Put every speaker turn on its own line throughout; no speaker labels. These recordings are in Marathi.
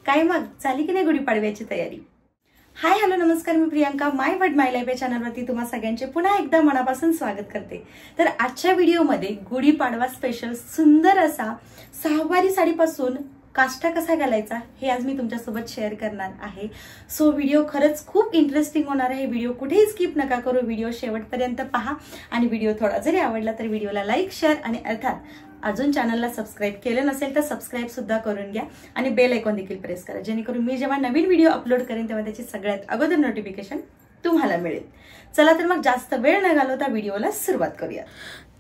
काय मग झाली की नाही गुढीपाडव्याची तयारी? हाय हॅलो नमस्कार, मी प्रियांका माय वर्ड माय लाईफ या चॅनलवरती तुम्हा सगळ्यांचे पुन्हा एकदा मनापासून स्वागत करते। तर आजच्या व्हिडिओमध्ये गुढीपाडवा स्पेशल सुंदर असा सहावारी साडीपासून काष्टा कसा घालायचा हे आज मी तुमच्यासोबत शेअर करणार आहे। सो व्हिडिओ खरंच खूप इंटरेस्टिंग होणार आहे। व्हिडिओ कुठेही स्किप नका करू, व्हिडिओ शेवटपर्यंत पहा आणि व्हिडिओ थोडा जरी आवडला तर व्हिडिओला लाईक शेअर आणि अर्थात अजून चॅनलला सबस्क्राइब केले नसेल तर सबस्क्राइब सुद्धा करून घ्या आणि बेल आयकॉन देखील प्रेस करा, जेणेकरून मी जेव्हा नवीन व्हिडिओ अपलोड करेन तेव्हा त्याची सगळ्यात अगोदर नोटिफिकेशन तुम्हाला मिळेल। चला तर मग जास्त वेळ न घालवता व्हिडिओला सुरुवात करूया।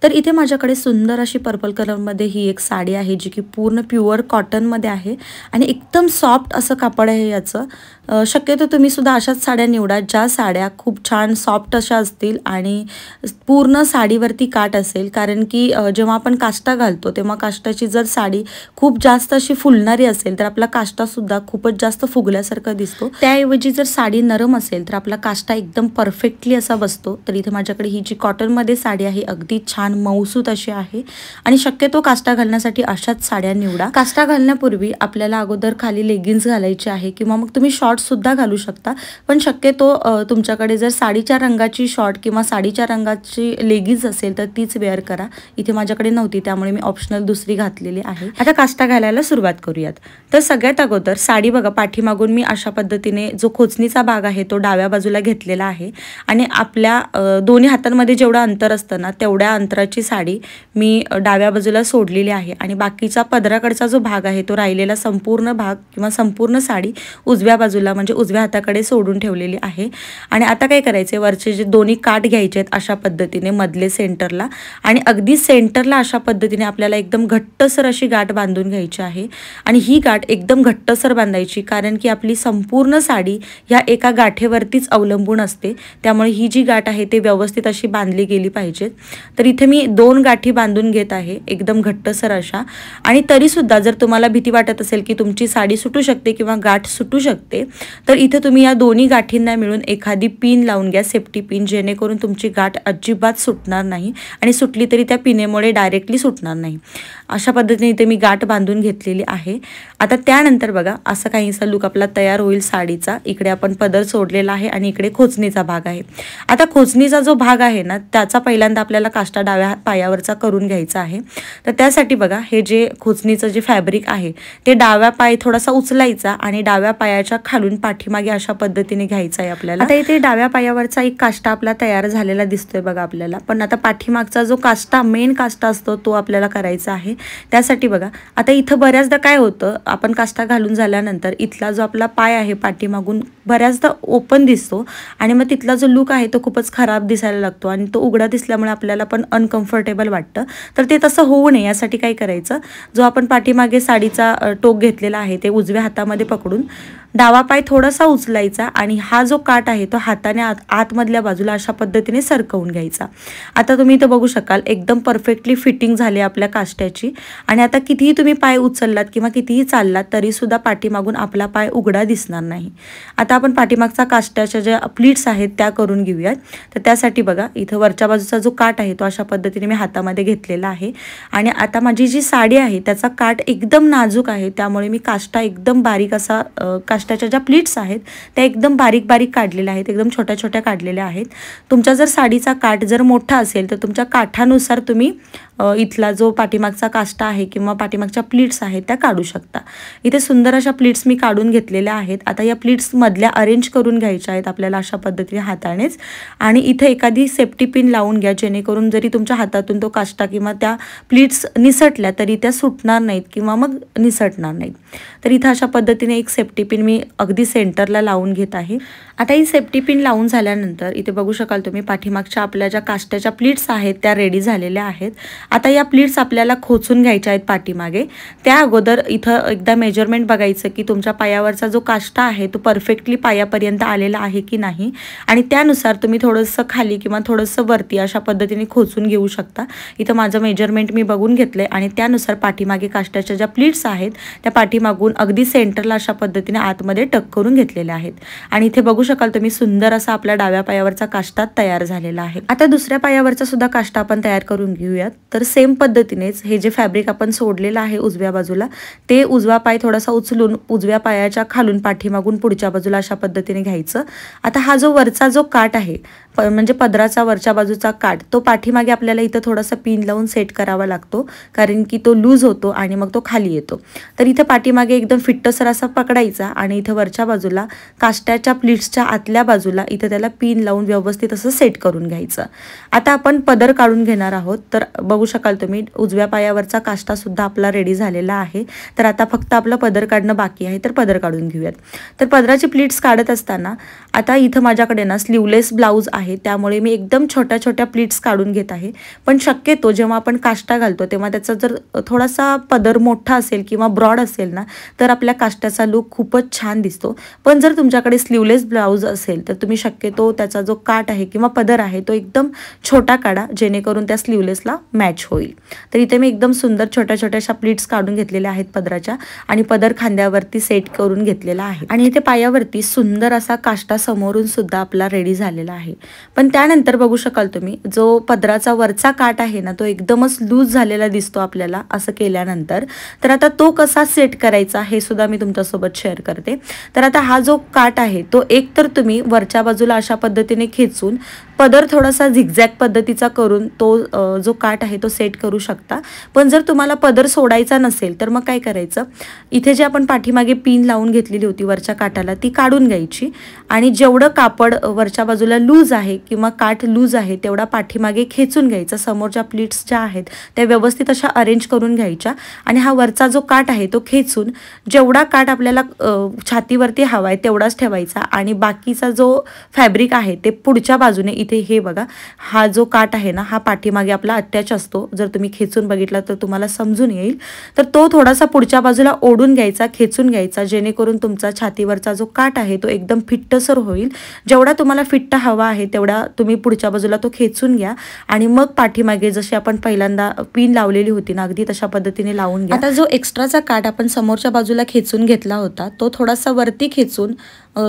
तर इथे माझ्याकडे सुंदर अशी पर्पल कलरमध्ये ही एक साडी आहे जी की पूर्ण प्युअर कॉटनमध्ये आहे आणि एकदम सॉफ्ट असं कापड आहे याचं। शक्यतो तुम्ही सुद्धा अशाच साड्या निवडा ज्या साड्या खूप छान सॉफ्ट अशा असतील आणि पूर्ण साडीवरती काट असेल, कारण की जेव्हा आपण काष्टा घालतो तेव्हा काष्टाची जर साडी खूप जास्त अशी फुलणारी असेल तर आपला काष्टासुद्धा खूपच जास्त फुगल्यासारखा दिसतो। त्याऐवजी जर साडी नरम असेल तर आपला काष्टा एकदम परफेक्टली असा बसतो। तर इथे माझ्याकडे ही जी कॉटनमध्ये साडी आहे अगदी छान मऊसूत अशी आहे आणि शक्यतो काष्टा घालण्यासाठी अशाच साड्या निवडा। काष्टा घालण्यापूर्वी आपल्याला अगोदर खाली लेगिन्स घालायची आहे किंवा मग तुम्ही शॉर्ट सुद्धा घालू शकता, पण शक्यतो तुमच्याकडे जर साडीच्या रंगाची शॉर्ट किंवा साडीच्या रंगाची लेगिन्स असेल तर तीच वेअर करा। इथे माझ्याकडे नव्हती त्यामुळे मी ऑप्शनल दुसरी घातलेली आहे। आता काष्टा घालायला सुरुवात करूयात। तर सगळ्यात अगोदर साडी बघा, पाठीमागून मी अशा पद्धतीने जो खोचणीचा भाग आहे तो डाव्या बाजूला घेतलेला आहे आणि आपल्या दोन्ही हातांमध्ये जेवढं अंतर असतं ना तेवढ्या अंतराची साडी मी डाव्या बाजूला सोडलेली आहे आणि बाकीचा पदराकडचा जो भाग आहे तो राहिलेला संपूर्ण भाग किंवा संपूर्ण साडी उजव्या बाजूला म्हणजे उजव्या हाताकडे सोडून ठेवलेली आहे। आणि आता काय करायचे, वरचे जे दोन्ही काठ घ्यायचे आहेत अशा पद्धतीने मधले सेंटरला आणि अगदी सेंटरला अशा पद्धतीने आपल्याला एकदम घट्टसर अशी गाठ बांधून घ्यायची आहे आणि ही गाठ एकदम घट्टसर बांधायची, कारण की आपली संपूर्ण साडी ह्या एका गाठेवरतीच अवलंबून असते, त्यामुळे ही जी गाठ आहे ते व्यवस्थित अशी बांधली गेली पाहिजे। तर इथे मी 2 गाठी बांधून घेत आहे एकदम घट्टसर अशा। आणि तरी सुद्धा जर तुम्हाला भीती वाटत असेल की तुमची साडी सुटू शकते किंवा गाठ सुटू शकते तर इथे तुम्ही या दोन्ही गाठींना मिळून एखादी पिन लावून घ्या, सेफ्टी पिन, जेणेकरून तुमची गाठ अजिबात सुटणार नाही आणि सुटली तरी त्या पिनेमुळे डायरेक्टली सुटणार नाही। अशा पद्धतीने इथे मी गाठ बांधून घेतलेली आहे। आता त्यानंतर बघा असा काहीसा लुक आपला तयार होईल साडीचा। इकडे आपण पदर सोडलेला आहे आणि इकडे खोचणीचा भाग आहे। आता खोचणीचा जो भाग आहे ना त्याचा पहिल्यांदा आपल्याला काष्टा डाव्या पायावरचा करून घ्यायचा आहे। तर त्यासाठी बघा हे जे खोचणीचं जे फॅब्रिक आहे ते डाव्या पाय थोडासा उचलायचा आणि डाव्या पायाच्या खालून पाठीमागे अशा पद्धतीने घ्यायचा आहे आपल्याला। आता इथे डाव्या पायावरचा एक काष्टा आपला तयार झालेला दिसतोय बघा आपल्याला, पण आता पाठीमागचा जो काष्टा मेन काष्टा असतो तो आपल्याला करायचा आहे। त्यासाठी बघा आता इथं बऱ्याचदा काय होतं, आपण काष्टा घालून झाल्यानंतर इथला जो आपला पाय आहे पाठीमागून बऱ्याचदा ओपन दिसतो आणि मग तिथला जो लुक आहे तो खूपच खराब दिसायला लागतो आणि तो उघडा दिसल्यामुळे आपल्याला पण अनकम्फर्टेबल वाटतं। तर ते तसं होऊ नये यासाठी काय करायचं, जो आपण पाठीमागे साडीचा टोक घेतलेला आहे ते उजव्या हातामध्ये पकडून डावा पाय थोडासा उचलायचा आणि हा जो काठ आहे तो हाताने आतमधल्या बाजूला अशा पद्धतीने सरकवून घ्यायचा। आता तुम्ही इथं बघू शकाल एकदम परफेक्टली फिटिंग झाली आपल्या काष्ट्याची आणि आता कितीही तुम्ही पाय उचललात किंवा कितीही चाललात तरी सुद्धा पाठीमागून आपला पाय उघडा दिसणार नाही। आता आपण पाठीमागचा काष्ट्याच्या ज्या प्लीट्स आहेत त्या करून घेऊयात। तर त्यासाठी बघा इथं वरच्या बाजूचा जो काठ आहे तो अशा पद्धतीने मी हातामध्ये घेतलेला आहे आणि आता माझी जी साडी आहे त्याचा काठ एकदम नाजूक आहे, त्यामुळे मी काष्टा एकदम बारीक असा काष्टाच्या ज्या प्लीट्स आहेत त्या एकदम बारीक बारीक काढलेल्या आहेत, एकदम छोट्या छोट्या काढलेल्या आहेत। तुमच्या जर साडीचा काठ जर मोठा असेल तर तुमच्या काठानुसार तुम्ही इथला जो पाठीमागचा काष्टा आहे किंवा पाठीमागच्या प्लीट्स आहेत त्या काढू शकता। इथे सुंदर अशा प्लीट्स मी काढून घेतलेल्या आहेत। आता या प्लीट्स मधल्या अरेंज करून घ्यायच्या आहेत आपल्याला अशा पद्धतीने हातानेच आणि इथे एखादी सेफ्टी पिन लावून घ्या, जेणेकरून जरी तुमच्या हातातून तो काष्टा किंवा त्या प्लीट्स निसटल्या तरी त्या सुटणार नाहीत किंवा मग निसटणार नाहीत। तर इथे अशा पद्धतीने एक सेफ्टी पिन मी अगदी सेंटरला लावून घेत आहे। आता ही सेफ्टी पिन लावून झाल्यानंतर इथे बघू शकाल तुम्ही पाठीमागच्या आपल्या ज्या काष्ट्याच्या प्लीट्स आहेत त्या रेडी झालेल्या आहेत। आता या प्लीट्स आपल्याला खोचून घ्यायच्या आहेत पाठीमागे। त्या अगोदर इथं एकदा मेजरमेंट बघायचं की तुमच्या पायावरचा जो काष्टा आहे तो परफेक्टली परफेक्टली पायापर्यंत आलेला आहे की नाही, आणि त्यानुसार तुम्ही थोडंसं खाली किंवा थोडंसं वरती अशा पद्धतीने खोचून घेऊ शकता. इथं माझं मेजरमेंट मी बघून घेतलंय आणि त्यानुसार पाठीमागे काष्टाच्या ज्या प्लीट्स आहेत त्या पाठीमागून अगदी सेंटरला अशा पद्धतीने आतमध्ये टक करून घेतलेल्या आहेत. आणि इथे बघू शकाल तुम्ही सुंदर असा आपल्या डाव्या पायावरचा काष्टा तयार झालेला आहे. आता दुसऱ्या पायावरचा सुद्धा काष्टा आपण तयार करून घेऊयात. तर सेम पद्धतीनेच हे जे फॅब्रिक आपण सोडलेलं आहे उजव्या बाजूला, ते उजवा पाय थोडासा उचलून उजव्या पायाच्या खालून पाठीमागून पुढच्या बाजूला अशा पद्धतीने घ्यायचं. आता हा जो वरचा जो काठ आहे म्हणजे पदराचा वरच्या बाजूचा काठ, तो पाठीमागे आपल्याला इथं थोडासा पिन लावून सेट करावा लागतो, कारण की तो लूज होतो आणि मग तो खाली येतो. तर इथं पाठीमागे एकदम फिट्टसर असा पकडायचा आणि इथं वरच्या बाजूला काष्ट्याच्या प्लीट्सच्या आतल्या बाजूला इथं त्याला पिन लावून व्यवस्थित असं सेट करून घ्यायचं. आता आपण पदर काढून घेणार आहोत. तर बघू शकाल तुम्ही उजव्या पायावरचा काष्टा सुद्धा आपला रेडी झालेला आहे. तर आता फक्त आपलं पदर काढणं बाकी आहे, तर पदर काढून घेऊयात. तर पदराची प्लीट्स काढत असताना आता इथं माझ्याकडे ना स्लीवलेस ब्लाऊज आहे, त्यामुळे मी एकदम छोट्या छोट्या प्लीट्स काढून घेत आहे. पण शक्यतो जेव्हा आपण काष्टा घालतो तेव्हा त्याचा जर थोडासा पदर मोठा असेल किंवा ब्रॉड असेल ना, तर आपल्या काष्ट्याचा लुक खूपच छान दिसतो. पण जर तुमच्याकडे स्लीवलेस ब्लाऊज असेल तर तुम्ही शक्यतो त्याचा जो काठ आहे किंवा पदर आहे तो एकदम छोटा काढा, जेणेकरून त्या स्लीवलेसला मॅच होईल. तर इथे मी एकदम सुंदर छोट्या छोट्याशा प्लीट्स काढून घेतलेल्या आहेत पदराच्या आणि पदर खांद्यावरती सेट करून घेतलेला आहे. आणि इथे पायावरती सुंदर असा काष्टा समोरून सुद्धा आपला रेडी झालेला आहे. पण त्यानंतर बघू शकाल तुम्ही जो पदराचा वरचा काठ आहे ना, तो एकदमच लूज झालेला दिसतो आपल्याला असं केल्यानंतर. तर आता तो कसा सेट करायचा हे सुद्धा मी तुमच्यासोबत शेअर करते. तर आता हा जो काठ आहे तो एक तर तुम्ही वरच्या बाजूला अशा पद्धतीने खेचून पदर थोडासा झिगझॅग पद्धतीचा करून तो जो काठ आहे तो सेट करू शकता. पण जर तुम्हाला पदर सोडायचा नसेल तर मग काय करायचं, इथे जे आपण पाठीमागे पिन लावून घेतलेली होती वरच्या काठाला ती काढून घ्यायची आणि जेवढं कापड वरच्या बाजूला लूज आहे किंवा काठ लूज आहे तेवढा पाठीमागे खेचून घ्यायचा. समोरच्या प्लीट्स ज्या आहेत त्या व्यवस्थित अशा अरेंज करून घ्यायच्या आणि हा वरचा जो काठ आहे तो खेचून जेवढा काठ आपल्याला छातीवरती हवा आहे तेवढाच ठेवायचा आणि बाकीचा जो फॅब्रिक आहे ते पुढच्या बाजूने इथे हे बघा, हा जो काठ आहे ना हा पाठीमागे आपला अटॅच असतो. जर तुम्ही खेचून बघितला तर तुम्हाला समजून येईल. तर तो थोडासा पुढच्या बाजूला ओढून घ्यायचा, खेचून घ्यायचा, जेणेकरून तुमचा छातीवरचा जो काठ आहे तो एकदम फिट्टसर होईल. जेवढा तुम्हाला फिट्ट हवा आहे तेवढा तुम्ही पुढच्या बाजूला तो खेचून घ्या आणि मग पाठीमागे जशी आपण पहिल्यांदा पिन लावलेली होती ना अगदी तशा पद्धतीने लावून घ्या. आता जो एक्स्ट्राचा काठ आपण समोरच्या बाजूला खेचून घेतला होता तो थोडासा वरती खेचून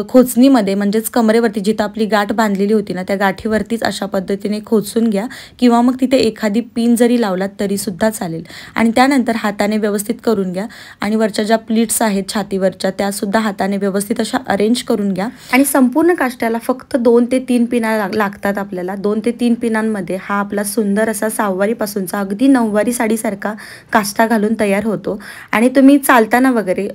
खोचणीमध्ये म्हणजेच कमरेवरती जिथं आपली गाठ बांधलेली होती ना त्या गाठीवरतीच अशा पद्धतीने खोचून घ्या किंवा मग तिथे एखादी पिन जरी लावलात तरी सुद्धा चालेल. आणि त्यानंतर हाताने व्यवस्थित करून घ्या आणि वरच्या ज्या प्लीट्स आहेत छातीवरच्या त्या सुद्धा हाताने व्यवस्थित अशा अरेंज करून घ्या. आणि संपूर्ण काष्ट्याला फक्त 2 ते 3 पिना लागतात आपल्याला. 2 ते 3 पिनांमध्ये हा आपला सुंदर असा 6वारी पासूनचा अगदी 9वारी साडीसारखा काष्टा घालून तयार होतो. आणि तुम्ही चालताना वगैरे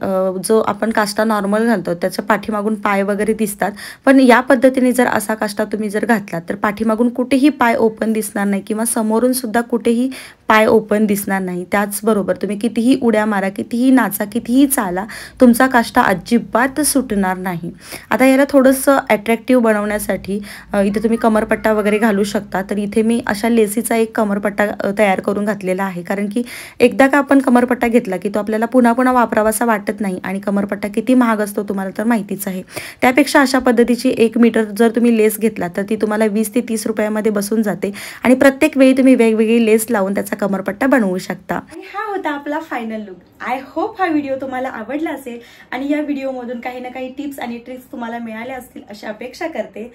जो आपण काष्टा नॉर्मल घालतो त्याच्या पाठीमागून पाय वगैरे दिसतात, पण या पद्धतीने जर असा काष्टा तुम्ही जर घातला तर पाठीमागून कुठेही पाय ओपन दिसणार नाही किंवा समोरून सुद्धा कुठेही पाय ओपन दिसणार नाही. त्याचबरोबर तुम्ही कितीही उड्या मारा, कितीही नाचा, कितीही चाला, तुमचा काष्टा अजिबात सुटणार नाही. आता याला थोडंसं अट्रॅक्टिव्ह बनवण्यासाठी इथे तुम्ही कमरपट्टा वगैरे घालू शकता. तर इथे मी अशा लेसीचा एक कमरपट्टा तयार करून घातलेला आहे, कारण की एकदा का आपण कमरपट्टा घेतला की तो आपल्याला पुन्हा पुन्हा वापरावासा वाटत नाही आणि कमरपट्टा किती महाग असतो तुम्हाला तर माहितीच आहे. त्यापेक्षा अशा पद्धतीची 1 मीटर जर तुम्ही लेस घेतला तर ती तुम्हाला 20 ते 30 रुपयामध्ये बसून जाते आणि प्रत्येक वेळी तुम्ही वेगवेगळी लेस लावून त्याचा कमरपट्टा बनवू शकता.
आणि हा होता आपला फायनल लुक. आय होप हा व्हिडिओ तुम्हाला आवडला असेल आणि या व्हिडिओमधून काही ना काही टिप्स आणि ट्रिक्स तुम्हाला मिळाल्या असतील अशी अपेक्षा करते.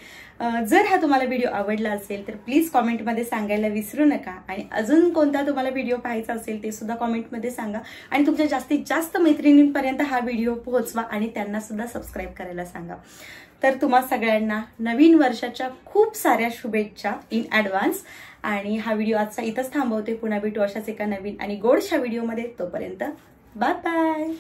जर हा तुम्हाला व्हिडिओ आवडला असेल तर प्लीज कॉमेंटमध्ये सांगायला विसरू नका आणि अजून कोणता तुम्हाला व्हिडिओ पाहायचा असेल ते सुद्धा कॉमेंटमध्ये सांगा आणि तुमच्या जास्तीत जास्त मैत्रिणींपर्यंत हा व्हिडिओ पोहोचवा आणि त्यांना सुद्धा सबस्क्राईब करायला सांगा. तर तुम्हा सगळ्यांना नवीन वर्षाच्या खूप साऱ्या शुभेच्छा इन ॲडव्हान्स. आणि हा व्हिडिओ आजचा इथंच थांबवते. पुन्हा भेटू अशाच एका नवीन आणि गोडशा व्हिडिओमध्ये. तोपर्यंत बाय बाय.